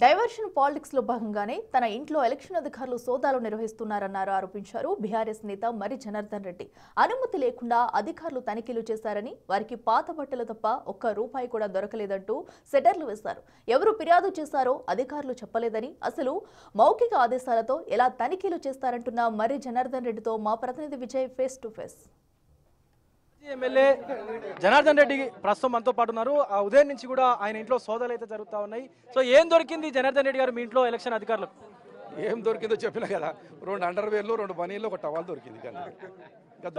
Diversion politics లో భాగంగానే తన ఇంట్లో ఎలక్షన్ అధికారులు సోదాలు నిర్వహిస్తున్నారన్నారు ఆరోపించారు బీఆర్ఎస్ నేత మరి జనార్దన్ రెడ్డి. అనుమతి లేకుండా అధికారులు తనిఖీలు చేశారని, వారికి పాత బట్టలు తప్ప ఒక్క రూపాయి కూడా దొరకలేదంటూ సెటర్లు వేశారు. ఎవరు ఫిర్యాదు చేశారో అధికారులు చెప్పలేదని, అసలు మౌఖిక ఆదేశాలతో ఎలా తనిఖీలు చేస్తారంటున్న మరి జనార్దన్ రెడ్డితో మా ప్రతినిధి Vijay face to face. MLA Janardhan Reddy ప్రస్తుతం మనతో పాటు ఉన్నారు. ఆ ఉదయం నుంచి కూడా ఆయన ఇంట్లో సోదాలు అయితే జరుగుతూ ఉన్నాయి. సో ఏం దొరికింది జనార్దన్ రెడ్డి గారు మీ ఇంట్లో ఎలక్షన్ అధికారులకు? ఏం దొరికిందో చెప్పినా కదా, 2 అండర్వేర్లు 2 బనీళ్ళు 1 టవల్ దొరికింది.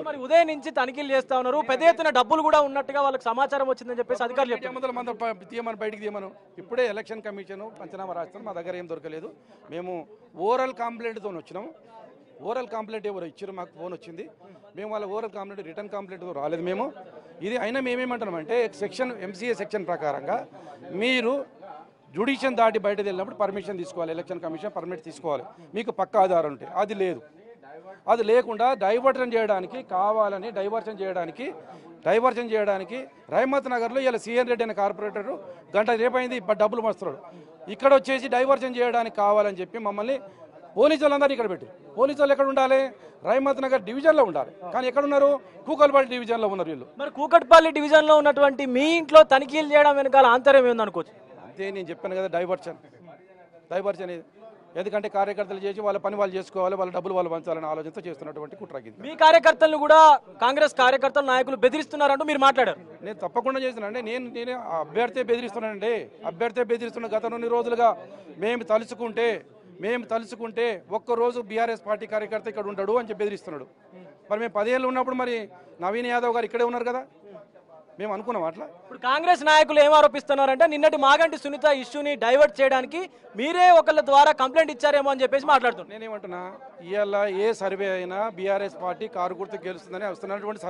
మరి ఉదయం నుంచి తనిఖీలు చేస్తా ఉన్నారు. పెద్ద ఎత్తున డబ్బులు కూడా ఉన్నట్టుగా వాళ్ళకి సమాచారం వచ్చిందని చెప్పేసి అధికారులు చెప్తారు. తీయమని బయటికి తీయమను. ఇప్పుడే ఎలక్షన్ కమిషన్ పంచనామా రాస్తాం. మా దగ్గర ఏం దొరకలేదు. మేము ఓరల్ కంప్లైంట్తో వచ్చినాము. ఓరల్ కంప్లైంట్ ఎవరు ఇచ్చారు, మాకు ఫోన్ వచ్చింది. మేము వాళ్ళ ఓరల్ కంప్లైంట్ రిటర్న్ కంప్లైంట్తో రాలేదు మేము. ఇది అయినా మేమేమంటున్నామంటే సెక్షన్ ఎంసీఏ సెక్షన్ ప్రకారంగా మీరు జ్యుడిషియల్ దాటి బయట వెళ్ళినప్పుడు పర్మిషన్ తీసుకోవాలి. ఎలక్షన్ కమిషన్ పర్మిట్ తీసుకోవాలి. మీకు పక్క ఆధారం ఉంటే. అది లేదు. అది లేకుండా డైవర్షన్ చేయడానికి కావాలని డైవర్షన్ చేయడానికి రహమత్ నగర్లో ఇలా సిఎన్ రెడ్డి అనే కార్పొరేటర్ గంట రేపైంది డబ్బులు మస్తున్నాడు. ఇక్కడ వచ్చేసి డైవర్షన్ చేయడానికి కావాలని చెప్పి మమ్మల్ని పోలీసు వాళ్ళందరూ ఇక్కడ పెట్టు. పోలీసు వాళ్ళు ఎక్కడ ఉండాలి? రహమత్ నగర్ డివిజన్లో ఉండాలి. కానీ ఎక్కడ ఉన్నారు? కూకట్పల్లి డివిజన్లో ఉన్నారు వీళ్ళు. మరి కూకట్పల్లి డివిజన్లో ఉన్నటువంటి మీ ఇంట్లో తనిఖీలు చేయడం వెనకాల ఆంతర్యం ఏందనుకోవచ్చు? అంతే, నేను చెప్పాను కదా, డైవర్షన్ ఎందుకంటే కార్యకర్తలు చేసి వాళ్ళ పని వాళ్ళు చేసుకోవాలి, వాళ్ళ డబ్బులు వాళ్ళు పంచాలని ఆలోచనతో చేస్తున్నటువంటి కుట్రకి. మీ కార్యకర్తలను కూడా కాంగ్రెస్ కార్యకర్తలు నాయకులు బెదిరిస్తున్నారంటూ మీరు మాట్లాడారు. నేను తప్పకుండా చేస్తున్నానండి. నేను అభ్యర్థి బెదిరిస్తున్నానండి. అభ్యర్థి బెదిరిస్తున్న గత 2 రోజులుగా మేము తలుచుకుంటే ఒక్కరోజు బీఆర్ఎస్ పార్టీ కార్యకర్త ఇక్కడ ఉంటాడు అని చెప్పి బెదిరిస్తున్నాడు. మరి మేము 10 ఏళ్ళు ఉన్నప్పుడు మరి నవీన్ యాదవ్ గారు ఇక్కడే ఉన్నారు కదా, మేము అనుకున్నాం అట్లా. ఇప్పుడు కాంగ్రెస్ నాయకులు ఏం ఆరోపిస్తున్నారంటే నిన్నటి మాగంటి సునీత ఇష్యూని డైవర్ట్ చేయడానికి మీరే ఒకళ్ళ ద్వారా కంప్లైంట్ ఇచ్చారేమో అని చెప్పేసి మాట్లాడుతున్నాను. నేనేమంటున్నా, ఇవాళ ఏ సర్వే అయినా బీఆర్ఎస్ పార్టీ కారు గుర్తు గెలుస్తుందని వస్తున్నటువంటి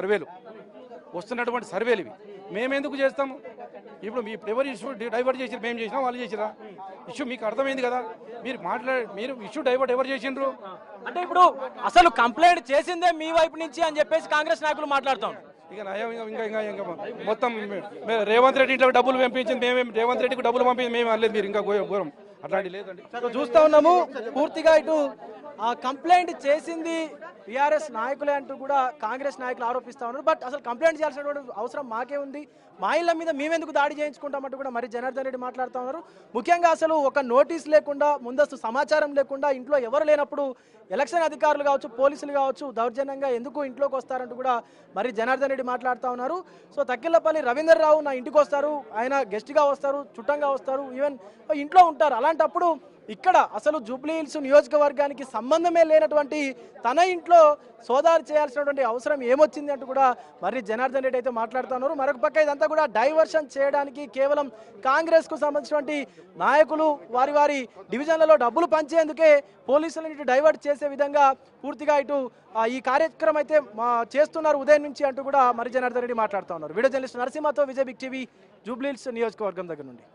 సర్వేలు ఇవి. మేమెందుకు చేస్తాము? ఇప్పుడు మీ ఎవరు ఇష్యూ డైవర్ట్ చేసి మేము చేసినా వాళ్ళు చేసిరా? ఇష్యూ మీకు అర్థమైంది కదా. మీరు ఇష్యూ డైవర్ట్ ఎవరు చేసిండ్రు అంటే ఇప్పుడు అసలు కంప్లైంట్ చేసిందే మీ వైపు నుంచి అని చెప్పేసి కాంగ్రెస్ నాయకులు మాట్లాడుతాం. ఇక ఇంకా మొత్తం రేవంత్ రెడ్డి ఇంట్లో డబ్బులు పంపించింది మేమేం, రేవంత్ రెడ్డికి డబ్బులు పంపించింది మేము అనలేదు. మీరు ఇంకా ఘోరం అట్లాంటి లేదండి. చూస్తా ఉన్నాము పూర్తిగా ఇటు ఆ కంప్లైంట్ చేసింది బీఆర్ఎస్ నాయకులే అంటూ కూడా కాంగ్రెస్ నాయకులు ఆరోపిస్తా ఉన్నారు. బట్ అసలు కంప్లైంట్ చేయాల్సినటువంటి అవసరం మాకే ఉంది, మా ఇళ్ల మీద మేమెందుకు దాడి చేయించుకుంటామంటూ కూడా మరి జనార్దన్ రెడ్డి మాట్లాడుతూ ఉన్నారు. ముఖ్యంగా అసలు ఒక నోటీస్ లేకుండా, ముందస్తు సమాచారం లేకుండా ఇంట్లో ఎవరు లేనప్పుడు ఎలక్షన్ అధికారులు కావచ్చు, పోలీసులు కావచ్చు దౌర్జన్యంగా ఎందుకు ఇంట్లోకి వస్తారంటూ కూడా మరి జనార్దన్ రెడ్డి మాట్లాడుతూ ఉన్నారు. సో తక్కిళ్లపల్లి రవీందర్ రావు నా ఇంటికి వస్తారు, ఆయన గెస్ట్గా వస్తారు, చుట్టంగా వస్తారు, ఈవెన్ ఇంట్లో ఉంటారు. అలాంటప్పుడు ఇక్కడ అసలు జూబ్లీ హిల్స్ నియోజకవర్గానికి సంబంధమే లేనటువంటి తన ఇంట్లో సోదాలు చేయాల్సినటువంటి అవసరం ఏమొచ్చింది అంటూ కూడా మరి జనార్దన్ రెడ్డి అయితే మాట్లాడుతున్నారు. మరొక పక్క ఇదంతా కూడా డైవర్షన్ చేయడానికి కేవలం కాంగ్రెస్కు సంబంధించినటువంటి నాయకులు వారి డివిజన్లలో డబ్బులు పంచేందుకే పోలీసులను డైవర్ట్ చేసే విధంగా పూర్తిగా ఇటు ఈ కార్యక్రమం అయితే చేస్తున్నారు ఉదయం నుంచి అంటూ కూడా మరి జనార్దన్ రెడ్డి మాట్లాడుతూ ఉన్నారు. వీడియో జర్నలిస్ట్ నరసింహతో విజయ్ బిగ్ టీవీ, జూబ్లీ హిల్స్ నియోజకవర్గం దగ్గర నుండి.